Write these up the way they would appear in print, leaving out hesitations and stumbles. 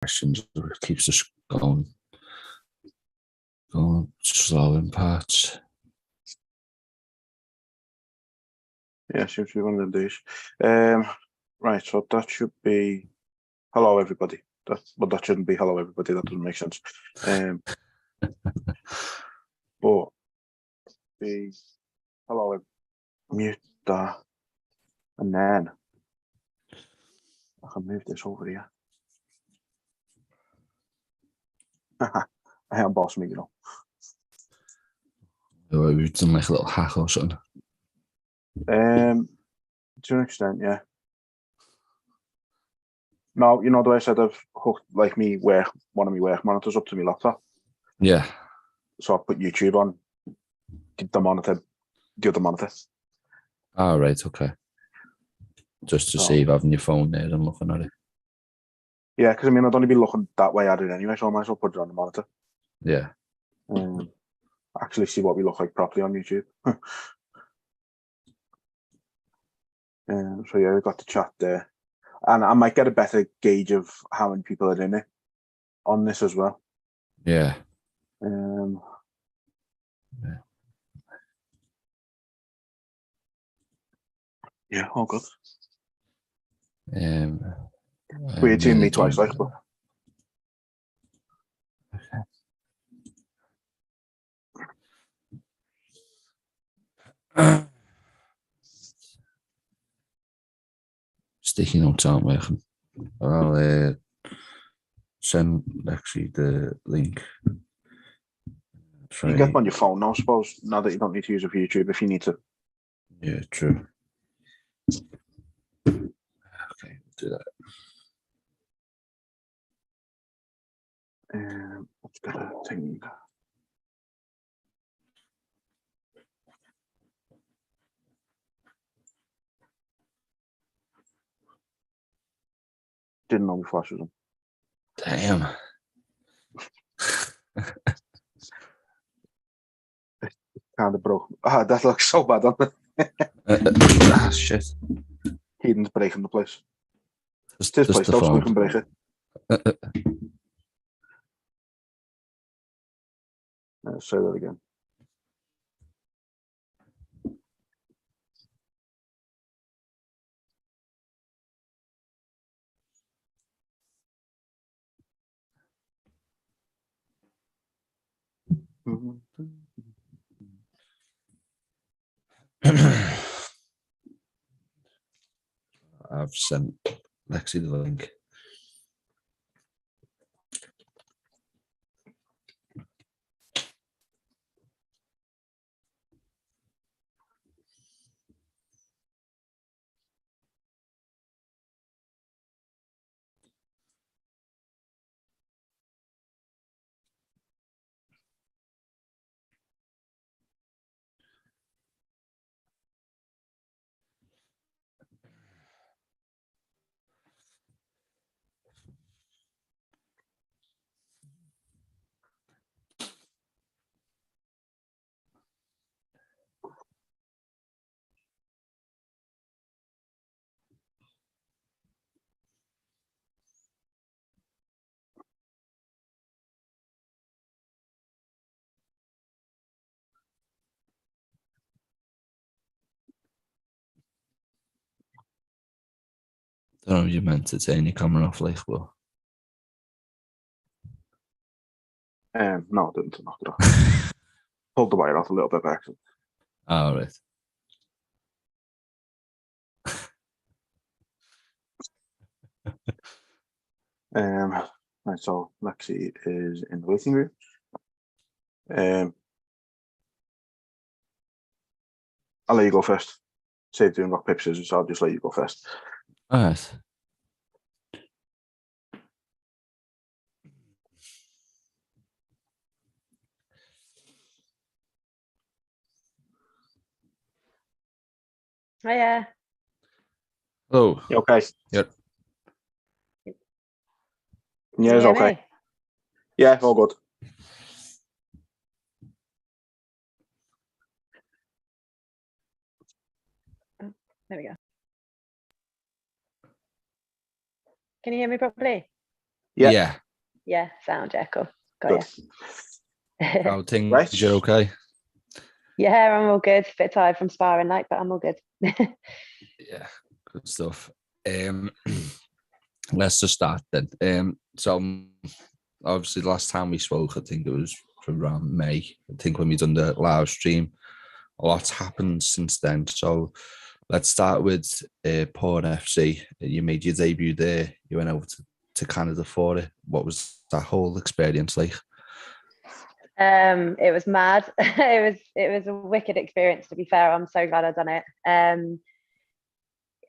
questions. It keeps us going slow in parts. Yeah, seems to be one of the days. Right, so that should be hello everybody. That shouldn't be hello everybody. That doesn't make sense. But be hello, mute that, and then I can move this over here. I am boss me, you know. We've done like a little hack or something. To an extent, yeah. No, you know the way I said I've hooked like one of my work monitors up to my laptop. Yeah. So I put YouTube on the other monitor. Oh, right, okay. Just to save having your phone there and looking at it. Yeah, because I mean I'd only be looking that way at it anyway, so I might as well put it on the monitor. Yeah. Actually see what we look like properly on YouTube. So yeah, we've got the chat there. And I might get a better gauge of how many people are in it on this as well. Yeah. Yeah, all good. We'd seen me twice, like, but sticky notes aren't working. I'll send Lexi the link. you can get them on your phone now, I suppose, now that you don't need to use it for YouTube if you need to. Yeah, true. Okay, we'll do that. Let's get a thing. Didn't know my flash was on. Damn. Kind of broke. That looks so bad, doesn't it? Shit. Heaton's breaking the place. Just It's his place, the though, so we phone. can break it. Let's say that again. I've sent Lexi the link. I don't know if you meant to turn your camera off, like, but No, I didn't knock it off. Pulled the wire off a little bit by accident. all right. Right, so Lexi is in the waiting room. I'll let you go first. Save doing rock, paper, scissors, so I'll just let you go first. All right. Hiya. Oh, You okay? yep. Yeah, it's okay. Me? Yeah, all good. Oh, there we go. Can you hear me properly? Yeah. Yeah, sound, yeah, cool. Good. How things? Right. You're okay? Yeah, I'm all good. Bit tired from sparring night, but I'm all good. Yeah, good stuff. Let's just start then. So obviously the last time we spoke, I think it was around May. I think when we done the live stream, a lot's happened since then. So let's start with Port FC. You made your debut there. You went over to Canada for it. What was that whole experience like? It was mad. it was a wicked experience, to be fair. I'm so glad I've done it.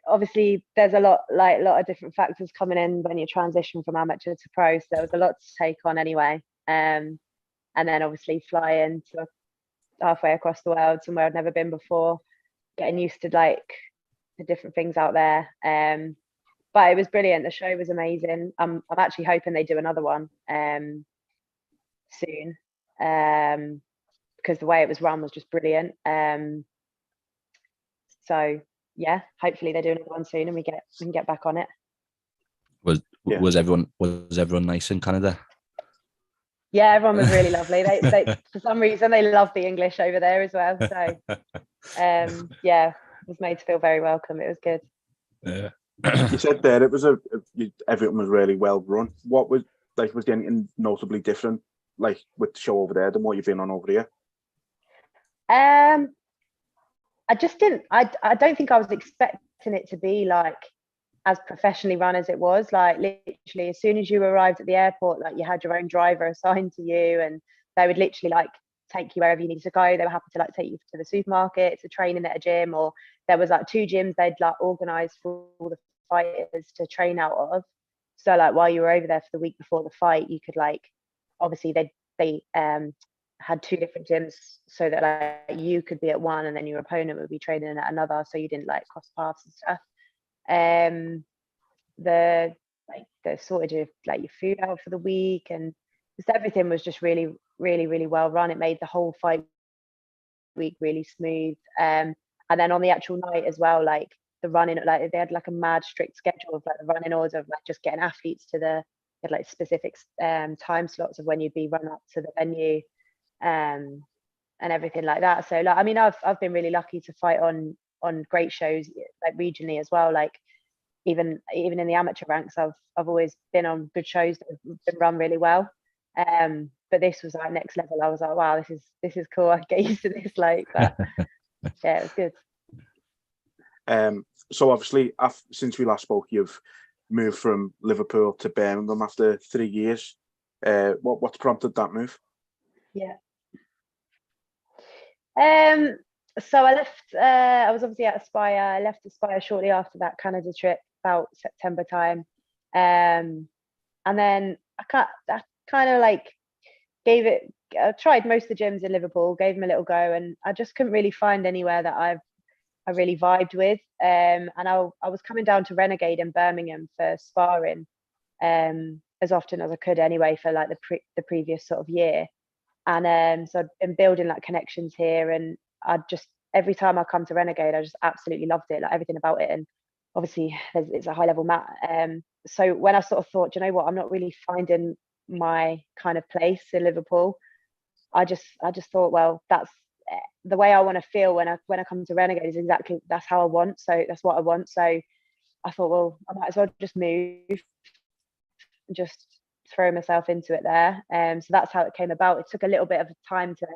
Obviously there's a lot of different factors coming in when you transition from amateur to pro, so there was a lot to take on anyway. And then obviously flying to halfway across the world, somewhere I'd never been before, getting used to like the different things out there. But it was brilliant. The show was amazing. I'm actually hoping they do another one soon, because the way it was run was just brilliant. So yeah, hopefully they do another one soon and we can get back on it. Was everyone nice in Canada? Yeah, everyone was really lovely. They for some reason they love the English over there as well. So yeah, was made to feel very welcome. It was good. Yeah. You said there it was everything was really well run. What was anything notably different like with the show over there than what you've been on over here? I just didn't. I don't think I was expecting it to be like as professionally run as it was. Like literally, as soon as you arrived at the airport, like you had your own driver assigned to you, and they would literally like take you wherever you needed to go. They were happy to like take you to the supermarket, to training at a gym, or there was like 2 gyms they'd like organised for all the fighters to train out of. So like while you were over there for the week before the fight, you could like obviously they had 2 different gyms so that like you could be at one and then your opponent would be training at another, so you didn't like cross paths and stuff. They sorted your like your food out for the week, and just everything was just really well run. It made the whole fight week really smooth. And then on the actual night as well, like the running, like they had like a mad strict schedule of like the running order of like just getting athletes to the like specific time slots of when you'd be run up to the venue, and everything like that. So like I mean I've been really lucky to fight on great shows like regionally as well. Like even in the amateur ranks, I've always been on good shows that have been run really well. But this was like next level. I was like, wow, this is cool. I can get used to this. Like, but yeah, it was good. So obviously, since we last spoke, you've moved from Liverpool to Birmingham after 3 years. What's prompted that move? Yeah. So I left. I was obviously at Aspire. I left Aspire shortly after that Canada trip, about September time. And then I kind of like gave it. I tried most of the gyms in Liverpool, gave them a little go, and I just couldn't really find anywhere that I really vibed with. And I was coming down to Renegade in Birmingham for sparring, as often as I could anyway for like the previous sort of year. And so I've been building like connections here, and I just every time I come to Renegade, I just absolutely loved it, like everything about it. And obviously it's a high level mat. So when I sort of thought, you know what, I'm not really finding my kind of place in Liverpool, I just thought, well, that's the way I want to feel when I come to Renegade is exactly that's how I want. So that's what I want. So I thought, well, I might as well just move, just throw myself into it there. So that's how it came about. It took a little bit of time to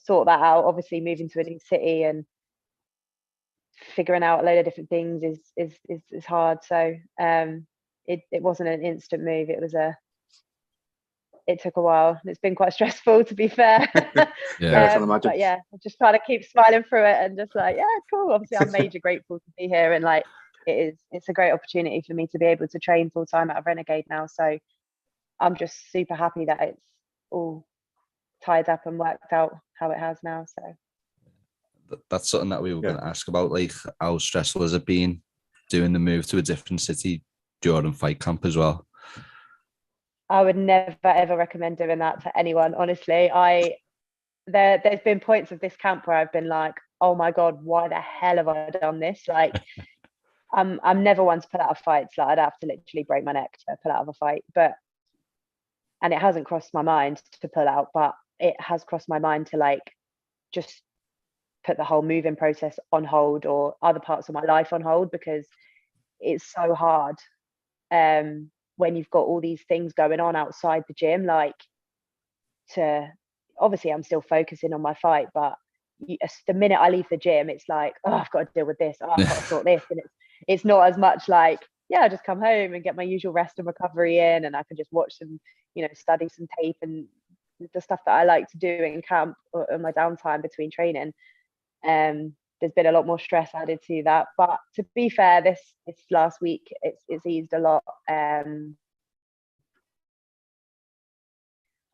sort that out. Obviously, moving to a new city and figuring out a load of different things is hard. So it wasn't an instant move. It took a while. It's been quite stressful, to be fair. Yeah, I can imagine. But yeah, I'm just trying to keep smiling through it and just like, yeah, cool. Obviously, I'm major grateful to be here, and like it's a great opportunity for me to be able to train full time out of Renegade now. So I'm just super happy that it's all tied up and worked out how it has now. So that's something that we were going to ask about. Like, how stressful has it been doing the move to a different city during fight camp as well? I would never ever recommend doing that to anyone. Honestly, there's been points of this camp where I've been like, oh my god, why the hell have I done this? Like, I'm never one to pull out of fights. Like I'd have to literally break my neck to pull out of a fight, and it hasn't crossed my mind to pull out, but it has crossed my mind to like just put the whole moving process on hold or other parts of my life on hold, because it's so hard when you've got all these things going on outside the gym. Like, to obviously I'm still focusing on my fight, but the minute I leave the gym, it's like, oh, I've got to deal with this, oh, I've got to sort this, and it's not as much like, yeah, I just come home and get my usual rest and recovery in, and I can just watch some, study some tape and the stuff that I like to do in camp or in my downtime between training. There's been a lot more stress added to that, but to be fair, this last week it's eased a lot. I'm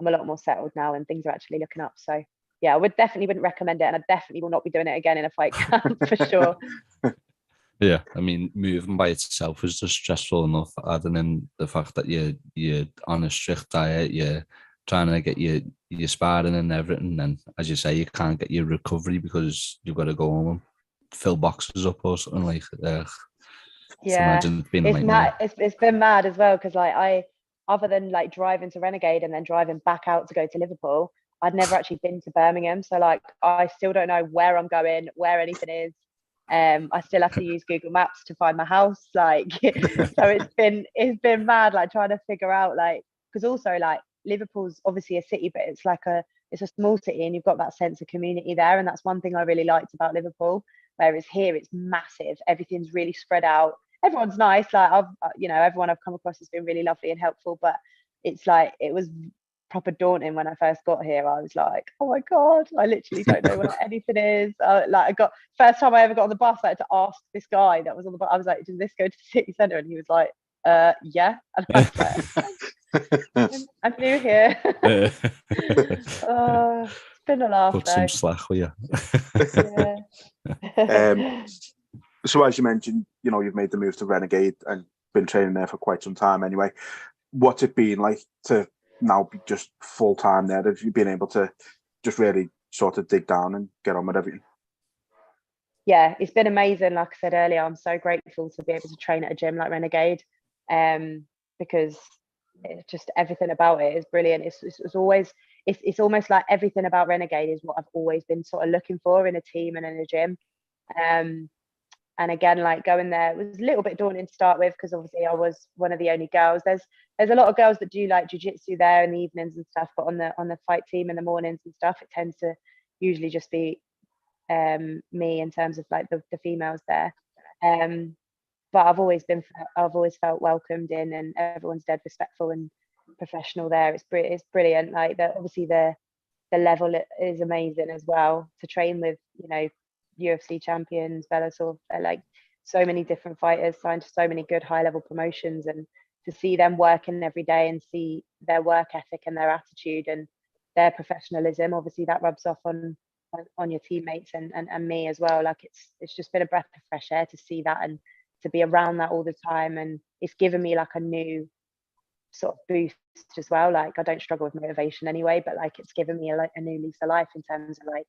a lot more settled now, and things are actually looking up. So yeah, I wouldn't recommend it, and I definitely will not be doing it again in a fight camp for sure. Yeah, I mean, moving by itself is just stressful enough. Adding in the fact that you're on a strict diet, you're trying to get your sparring and everything, and as you say, you can't get your recovery because you've got to go home and fill boxes up or something like that. Yeah, imagine it's been it's like mad. It's been mad as well, because like other than like driving to Renegade and then driving back out to go to Liverpool, I'd never actually been to Birmingham. So like I still don't know where I'm going, where anything is. I still have to use Google Maps to find my house. Like, so it's been mad, like trying to figure out, like, because also like Liverpool's obviously a city, but it's a small city, and you've got that sense of community there, and that's one thing I really liked about Liverpool. Whereas here it's massive, everything's really spread out. Everyone's nice, like everyone I've come across has been really lovely and helpful, but it's like it was proper daunting when I first got here. I was like, oh my god, I literally don't know where anything is. First time I ever got on the bus, I had to ask this guy that was on the bus. I was like, does this go to the city centre? And he was like, yeah. And I was like, I'm new here. It's been a laugh. Put some slack with you. Yeah. So as you mentioned, you've made the move to Renegade and been training there for quite some time anyway. What's it been like to now be just full time there? Have you been able to just really sort of dig down and get on with everything? Yeah, it's been amazing. Like I said earlier, I'm so grateful to be able to train at a gym like Renegade, because it's just everything about it is brilliant. It's almost like everything about Renegade is what I've always been sort of looking for in a team and in a gym. And again, like going there, it was a little bit daunting to start with, because obviously I was one of the only girls. There's a lot of girls that do like jiu-jitsu there in the evenings and stuff, but on the fight team in the mornings and stuff, it tends to usually just be me in terms of like the females there. But I've always felt welcomed in, and everyone's dead respectful and professional there. It's brilliant. Like obviously the level is amazing as well, to train with UFC champions, Bellator, like so many different fighters signed to so many good high level promotions, and to see them working every day and see their work ethic and their attitude and their professionalism, obviously that rubs off on your teammates and me as well. Like it's just been a breath of fresh air to see that and to be around that all the time, and it's given me like a new sort of boost as well. Like I don't struggle with motivation anyway, but like it's given me a new lease of life in terms of like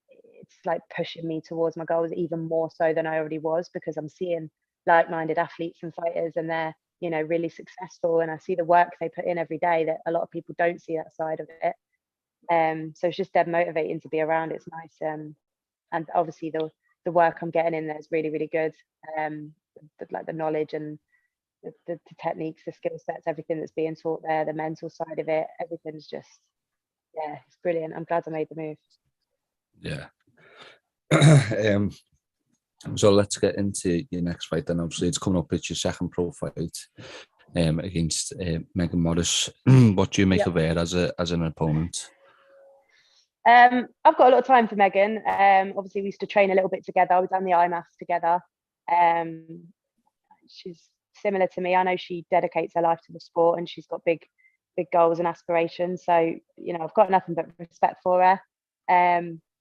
it's like pushing me towards my goals even more so than I already was, because I'm seeing like-minded athletes and fighters, and they're really successful, and I see the work they put in every day that a lot of people don't see that side of it. So it's just dead motivating to be around. It's nice, and obviously the work I'm getting in there is really, really good. Like the knowledge and the techniques, the skill sets, everything that's being taught there, the mental side of it, everything's just, yeah, it's brilliant. I'm glad I made the move. Yeah. So let's get into your next fight then. Obviously it's coming up, it's your second pro fight against Megan Morris. What do you make of her as an opponent? I've got a lot of time for Megan. Obviously we used to train a little bit together. We've done the IMAFs together. She's similar to me. I know she dedicates her life to the sport, and she's got big goals and aspirations. So I've got nothing but respect for her.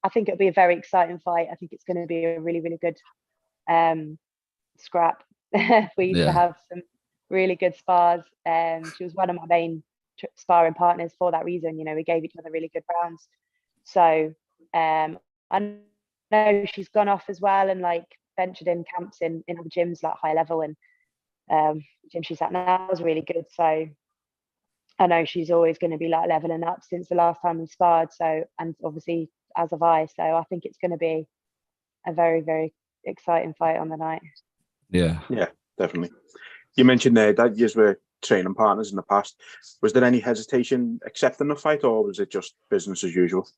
I think it'll be a very exciting fight. I think it's going to be a really, really good scrap. We used to have some really good spars. She was one of my main sparring partners for that reason. We gave each other really good rounds. So I know she's gone off as well, and like ventured in camps in other gyms, like high level, and gym she's at now is really good. So I know she's always going to be like leveling up since the last time we sparred. So, and obviously as have I. So I think it's going to be a very, very exciting fight on the night. Yeah, definitely. You mentioned there that you were training partners in the past. Was there any hesitation accepting the fight, or was it just business as usual?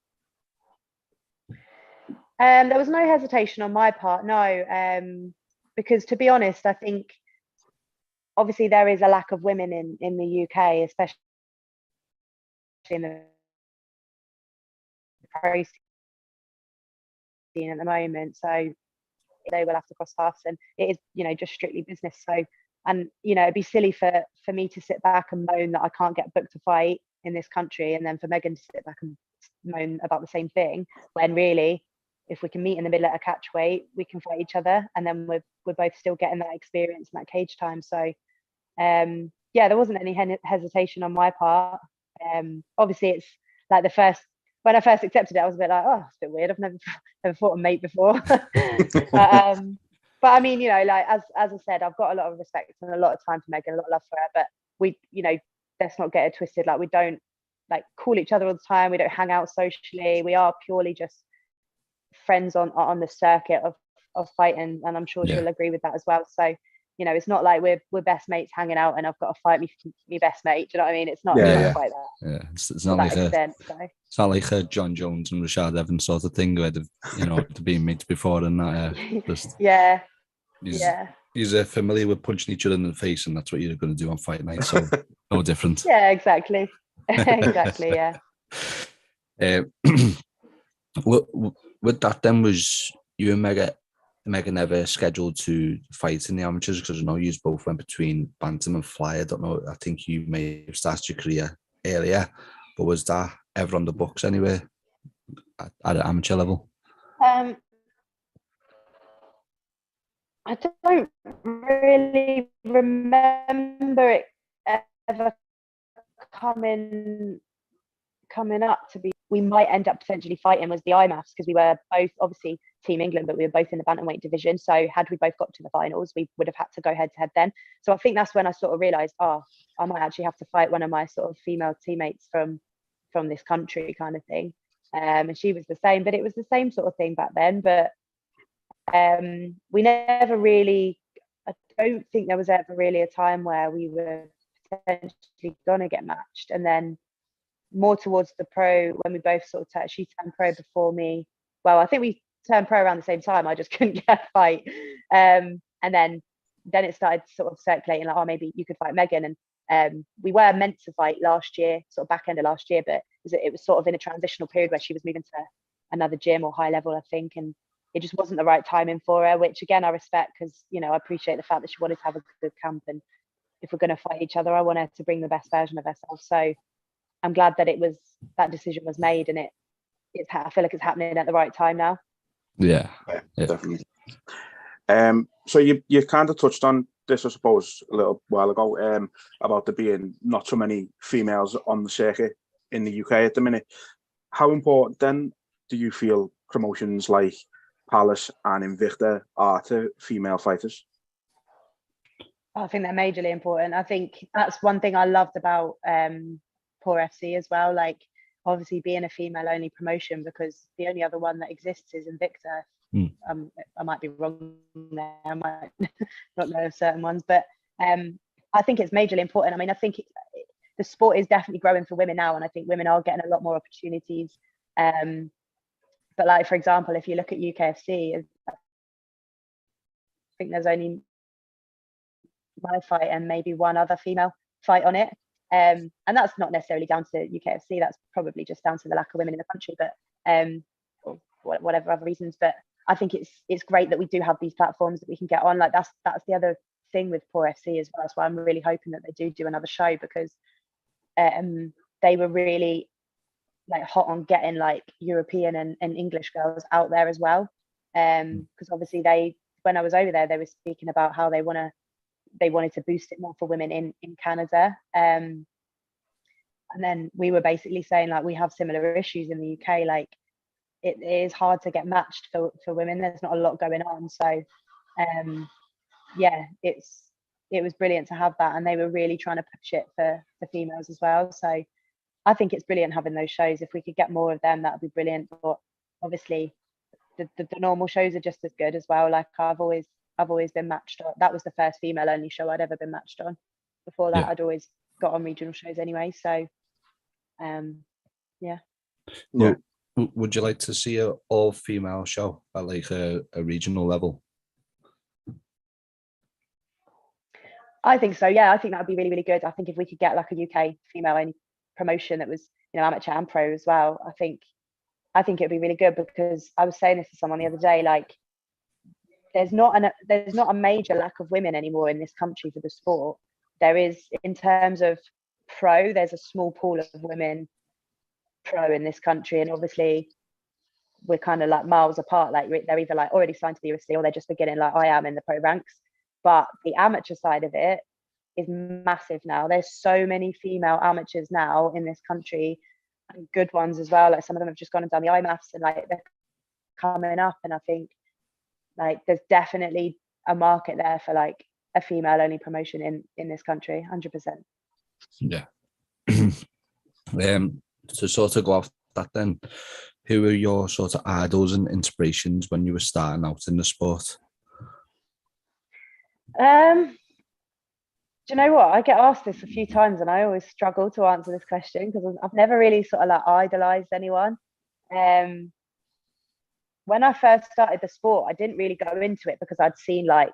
There was no hesitation on my part, no. Because to be honest, I think obviously there is a lack of women in the UK, especially in the pro scene at the moment. So they will have to cross paths, and it is, you know, just strictly business. So, and you know, it'd be silly for me to sit back and moan that I can't get booked to fight in this country, and then for Megan to sit back and moan about the same thing, when really, if we can meet in the middle at a catch weight, we can fight each other, and then we're both still getting that experience and that cage time. So yeah, there wasn't any hesitation on my part. Obviously it's like when I first accepted it, I was a bit like, oh, it's a bit weird, I've never fought a mate before. But I mean, you know, like as I said, I've got a lot of respect and a lot of time for Megan, a lot of love for her, but we, you know, let's not get it twisted. Like, we don't like call each other all the time, we don't hang out socially, we are purely just friends on the circuit of fighting, and I'm sure she'll agree with that as well. So, you know, it's not like we're best mates hanging out and I've got to fight me best mate. Do you know what I mean? It's not quite that. Yeah, it's not like it's not like a John Jones and Rashad Evans sort of thing where they've, you know, they've been mates before and that. Just, he's familiar with punching each other in the face, and that's what you're going to do on fight night. So no different. Yeah, exactly. Exactly. Yeah. With that, then, was you and Megan ever scheduled to fight in the amateurs? Because I know you both went between bantam and fly. I don't know. I think you may have started your career earlier, but was that ever on the books anywhere at an amateur level? I don't really remember it ever coming up to be. We might end up potentially fighting was the IMAFs, because we were both obviously Team England, but we were both in the bantamweight division. So had we both got to the finals, we would have had to go head to head then. So I think that's when I sort of realised, I might actually have to fight one of my sort of female teammates from this country, kind of thing. And she was the same, but it was the same sort of thing back then. But we never really, I don't think there was ever really a time where we were potentially gonna get matched. And then more towards the pro, when we both sort of she turned pro before me. Well, I think we turned pro around the same time. I just couldn't get a fight. And then it started sort of circulating like, maybe you could fight Megan. And we were meant to fight last year, sort of back end of last year, but it was sort of in a transitional period where she was moving to another gym or high level, I think. And it just wasn't the right timing for her, which again, I respect, because, you know, I appreciate the fact that she wanted to have a good camp. And if we're going to fight each other, I want her to bring the best version of herself. So I'm glad that that decision was made, and I feel like it's happening at the right time now. Yeah, definitely. So you kind of touched on this, I suppose, a little while ago, about there being not so many females on the circuit in the UK at the minute. How important then do you feel promotions like Palace and Invicta are to female fighters? I think they're majorly important. I think that's one thing I loved about Poor FC as well. Like, obviously being a female only promotion, because the only other one that exists is Invicta. I might be wrong there, I might not know of certain ones, but I think it's majorly important. I mean, I think the sport is definitely growing for women now, and I think women are getting a lot more opportunities. But like, for example, if you look at UKFC, I think there's only my fight and maybe one other female fight on it. And that's not necessarily down to UKFC, that's probably just down to the lack of women in the country, but or whatever other reasons. But I think it's great that we do have these platforms that we can get on. Like, that's the other thing with Poor FC as well. That's why I'm really hoping that they do another show, because they were really like hot on getting like European and English girls out there as well. Because obviously when I was over there, they were speaking about how they wanted to boost it more for women in Canada. And then we were basically saying, like, we have similar issues in the UK. Like, it is hard to get matched for women. There's not a lot going on. So yeah, it was brilliant to have that, and they were really trying to push it for females as well. So I think it's brilliant having those shows. If we could get more of them, that would be brilliant. But obviously, the normal shows are just as good as well. Like I've always been matched on. That was the first female only show I'd ever been matched on. Before that, I'd always got on regional shows anyway. So, yeah. Well, would you like to see an all-female show at like a regional level? I think so. Yeah, I think that would be really, really good. I think if we could get like a UK female only promotion that was, you know, amateur and pro as well, I think it'd be really good, because I was saying this to someone the other day, like there's not a major lack of women anymore in this country for the sport. There is, in terms of pro, there's a small pool of women pro in this country, and obviously we're kind of like miles apart. Like they're either like already signed to the USC or they're just beginning, like I am, in the pro ranks. But the amateur side of it is massive now. There's so many female amateurs now in this country, and good ones as well. Like some of them have just gone and done the IMAFs, and like they're coming up. And I think like there's definitely a market there for like a female only promotion in this country, 100%. Yeah. To sort of go off that then, who were your sort of idols and inspirations when you were starting out in the sport? Do you know what? I get asked this a few times and I always struggle to answer this question, because I've never really sort of like idolized anyone. When I first started the sport, I didn't really go into it because I'd seen like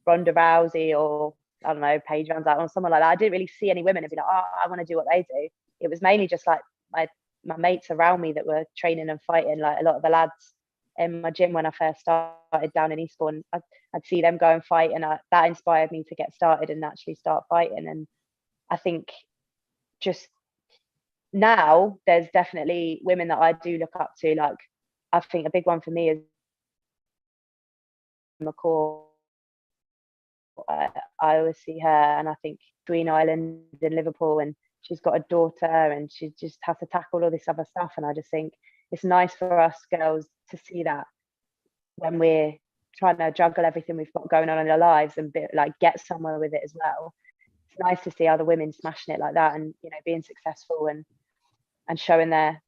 Ronda Rousey or I don't know, Paige Van Zandt or someone like that. I didn't really see any women and be like, oh, I want to do what they do. It was mainly just like my mates around me that were training and fighting, like a lot of the lads in my gym when I first started down in Eastbourne. I'd see them go and fight, and that inspired me to get started and actually start fighting. And I think just now there's definitely women that I do look up to. Like I think a big one for me is McCall. I always see her, and I think Green Island in Liverpool, and she's got a daughter and she just has to tackle all this other stuff. And I just think it's nice for us girls to see that when we're trying to juggle everything we've got going on in our lives and like get somewhere with it as well. It's nice to see other women smashing it like that, and you know, being successful and showing that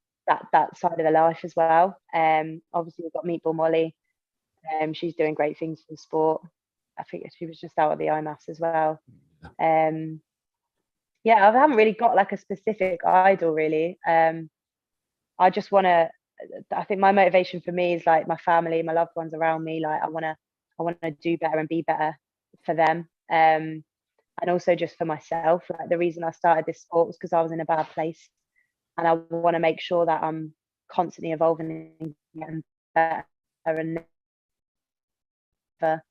side of their life as well. Obviously we've got Meatball Molly. She's doing great things for the sport. I think she was just out at the IMAFs as well. Yeah, I haven't really got like a specific idol really. I just want to, I think my motivation for me is like my family, my loved ones around me. Like I want to do better and be better for them. And also just for myself. Like the reason I started this sport was because I was in a bad place, and I want to make sure that I'm constantly evolving and getting better and never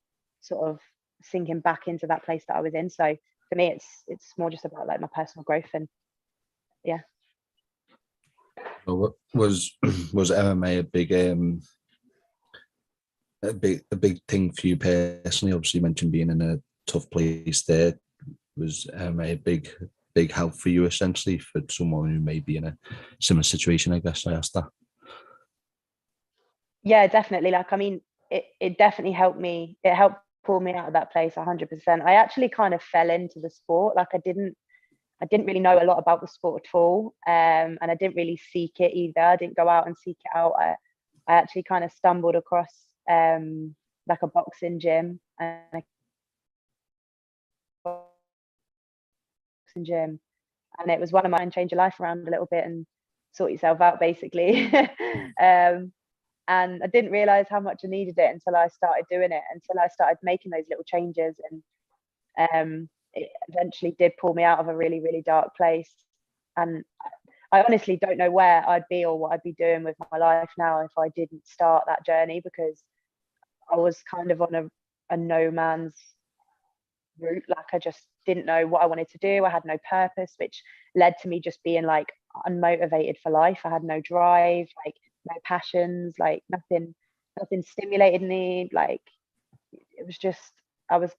sort of sinking back into that place that I was in. So for me, it's more just about like my personal growth. And yeah. So was MMA a big thing for you personally? Obviously, you mentioned being in a tough place there. Was MMA a big help for you, essentially, for someone who may be in a similar situation? I guess I asked that. Yeah, definitely. Like, I mean, it definitely helped me. It helped pull me out of that place 100%. I actually kind of fell into the sport. Like I didn't really know a lot about the sport at all. And I didn't really seek it either. I didn't go out and seek it out. I actually kind of stumbled across like a boxing gym and it was one of mine. Change your life around a little bit and sort yourself out, basically. And I didn't realize how much I needed it until I started doing it, until I started making those little changes. And it eventually did pull me out of a really, really dark place. And I honestly don't know where I'd be or what I'd be doing with my life now if I didn't start that journey, because I was kind of on a no man's route. Like I just didn't know what I wanted to do. I had no purpose, which led to me just being like unmotivated for life. I had no drive, like no passions, like nothing stimulated me. Like it was just, I was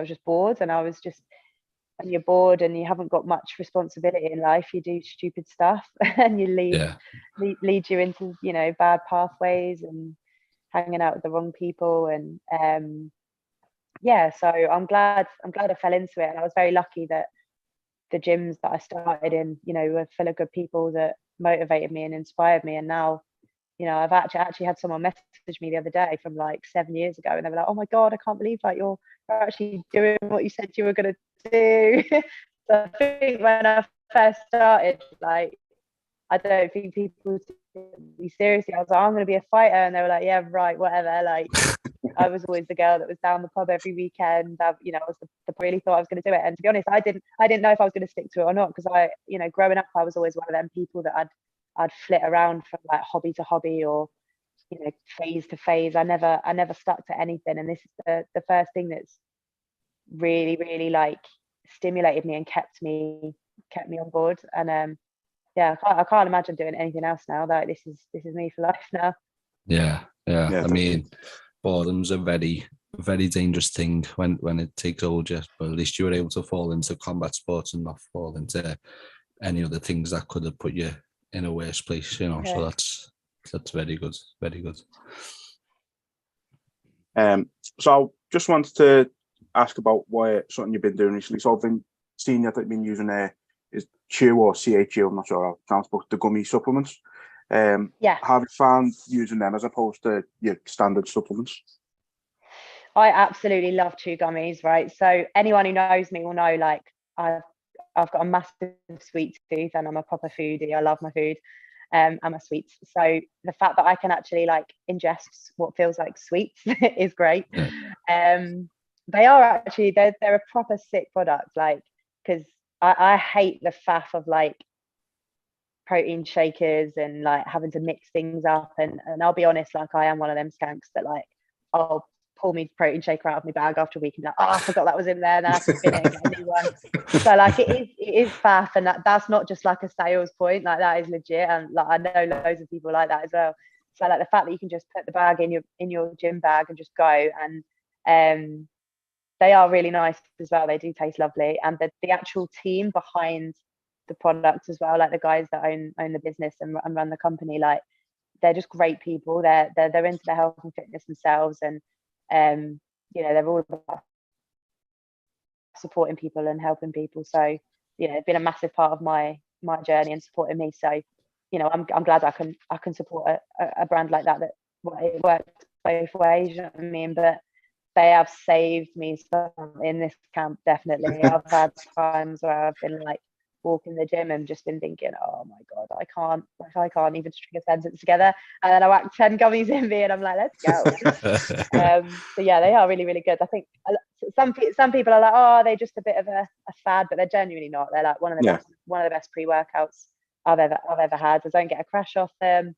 just bored. And I was just, when you're bored and you haven't got much responsibility in life, you do stupid stuff and you lead you into, you know, bad pathways and hanging out with the wrong people. And yeah, so I'm glad I fell into it, and I was very lucky that the gyms that I started in, you know, were full of good people that motivated me and inspired me. And now, you know, I've actually had someone message me the other day from like 7 years ago, and they were like, "Oh my God, I can't believe like you're actually doing what you said you were going to do." So I think when I first started, like, I don't think people took me seriously. I was like, "I'm going to be a fighter," and they were like, "Yeah, right, whatever." Like, I was always the girl that was down the pub every weekend. You know, I was really thought I was going to do it. And to be honest, I didn't know if I was going to stick to it or not, because you know, growing up, I was always one of them people that I'd flit around from like hobby to hobby, or, you know, phase to phase. I never stuck to anything. And this is the first thing that's really, really like stimulated me and kept me on board. And yeah, I can't imagine doing anything else now. Like, this is me for life now. Yeah. I mean, boredom's a very, very dangerous thing when it takes hold you, but at least you were able to fall into combat sports and not fall into any other things that could have put you in a worse place, you know. Yeah. So that's very good, very good. So just wanted to ask about something you've been doing recently. So I've been seeing that you've been using is CHU or CHU, I'm not sure how to pronounce, but the gummy supplements. Yeah. Have you found using them as opposed to your standard supplements? I absolutely love chew gummies, right? So anyone who knows me will know, like, I've got a massive sweet tooth, and I'm a proper foodie. I love my food, and my sweets. So the fact that I can actually like ingest what feels like sweets is great. Yeah. They are actually they're a proper sick product, like, because I hate the faff of like protein shakers and like having to mix things up, and I'll be honest, like, I am one of them skanks that like, I'll pull me protein shaker out of my bag after a week and like, oh, I forgot that was in there, and I have to bin it and get a new one. So like, it is faff, and that's not just like a sales point, like, that is legit, and like, I know loads of people like that as well. So like, the fact that you can just put the bag in your gym bag and just go, and they are really nice as well. They do taste lovely, and the actual team behind the product as well, like the guys that own the business and run the company, like, they're just great people. They're into their health and fitness themselves, and you know, they're all about supporting people and helping people. So, you know, it's been a massive part of my journey and supporting me. So, you know, I'm glad I can support a brand like that it works both ways, you know what I mean? But they have saved me some in this camp, definitely. I've had times where I've been like walking the gym and just been thinking, oh my God, I can't even string a sentence together. And then I whack 10 gummies in me and I'm like, let's go. So yeah, they are really, really good. I think some people are like, oh, they're just a bit of a fad, but they're genuinely not. They're like one of the best pre-workouts I've ever had. I don't get a crash off them.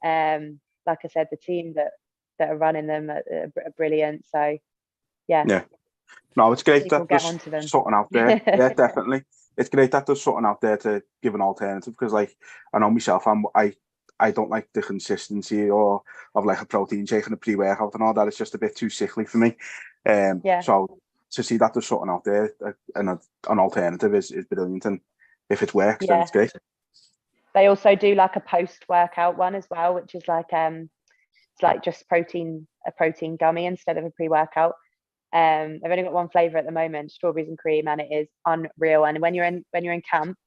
Like I said, the team that are running them are brilliant. So yeah. No, it's great people that there's something out there. Yeah, definitely. It's great that there's something out there to give an alternative, because like, I know myself, I don't like the consistency of like a protein shake and a pre-workout and all that. It's just a bit too sickly for me. So to see that there's something out there and an alternative is brilliant, and if it works, then it's great. They also do like a post-workout one as well, which is like it's like just a protein gummy instead of a pre-workout. I've only got one flavor at the moment, strawberries and cream, and it is unreal. And when you're in camp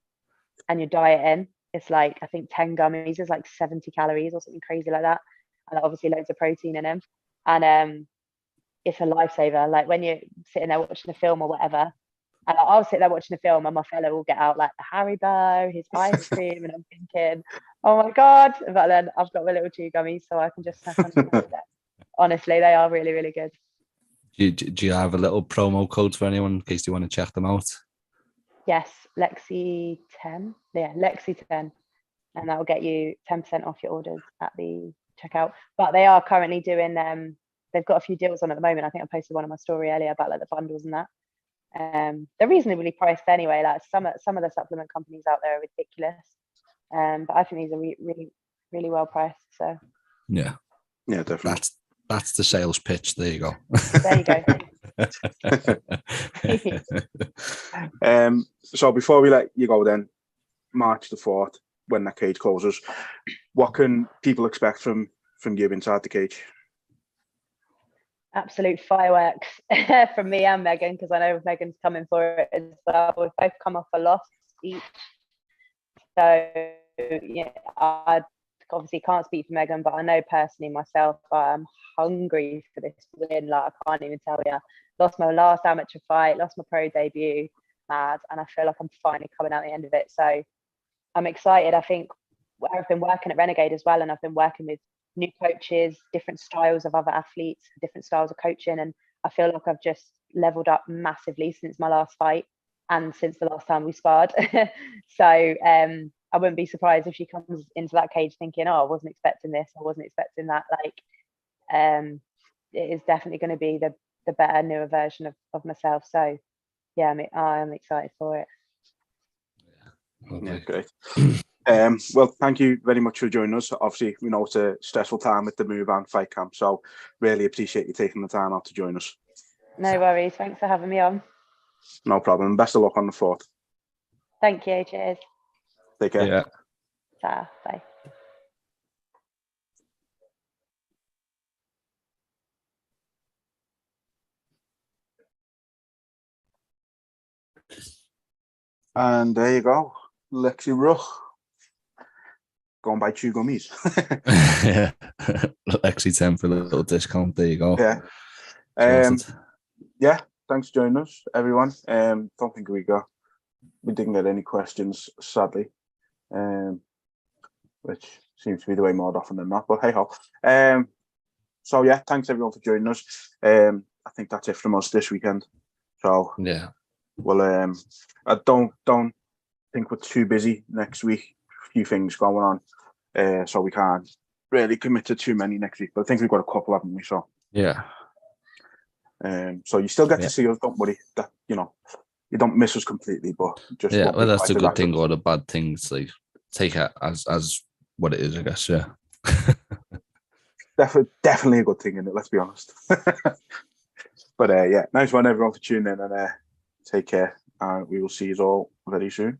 and you're dieting, it's like, I think 10 gummies is like 70 calories or something crazy like that, and obviously loads of protein in them. And it's a lifesaver. Like, when you're sitting there watching a film or whatever, and I'll sit there watching a film and my fellow will get out like the Haribo, his ice cream, and I'm thinking, oh my God. But then I've got my little chew gummies, so I can just snack on them. Honestly, they are really, really good. Do you have a little promo code for anyone in case you want to check them out? Yes, Lexi 10. Yeah, Lexi 10, and that will get you 10% off your orders at the checkout. But they are currently doing they've got a few deals on at the moment. I think I posted one on my story earlier about like the bundles and that. They're reasonably priced anyway. Like, some of the supplement companies out there are ridiculous, but I think these are really, really well priced. So yeah, definitely. That's the sales pitch. There you go. There you go. So before we let you go, then, March the 4th, when that cage closes, what can people expect from you inside the cage? absolute fireworks from me and Megan, because I know Megan's coming for it as well. We've both come off a loss each. So, yeah, I obviously can't speak for Megan, but I know personally myself, I'm hungry for this win. Like, I can't even tell you. Lost my last amateur fight, lost my pro debut, and I feel like I'm finally coming out the end of it. So I'm excited. I think I've been working at Renegade as well, and I've been working with new coaches, different styles of other athletes, different styles of coaching, and I feel like I've just leveled up massively since my last fight and since the last time we sparred. So I wouldn't be surprised if she comes into that cage thinking, oh, I wasn't expecting this, I wasn't expecting that. Like, it is definitely going to be the better, newer version of myself. So yeah, I'm excited for it. Yeah, great. Well, thank you very much for joining us. Obviously, we know it's a stressful time with the move and fight camp, so really appreciate you taking the time out to join us. No worries. Thanks for having me on. No problem. Best of luck on the 4th. Thank you. Cheers. Take care. Yeah. Bye. And there you go. Lexi Rook. Going by Chew Gummies. Yeah. Lexi 10 for a little discount. There you go. Yeah. Yeah. Thanks for joining us, everyone. Don't think we didn't get any questions, sadly. Which seems to be the way more often than not. But hey ho. So yeah, thanks everyone for joining us. I think that's it from us this weekend. So yeah. Well, I don't think we're too busy next week. A few things going on, so we can't really commit to too many next week. But I think we've got a couple, haven't we? So yeah. So you still get to see us. Don't worry. That you don't miss us completely. But just well, that's the good thing or the bad things. Like take it as what it is, I guess. Yeah. Definitely a good thing in it. Let's be honest. But yeah, nice one everyone for tuning in, and take care. We will see you all very soon.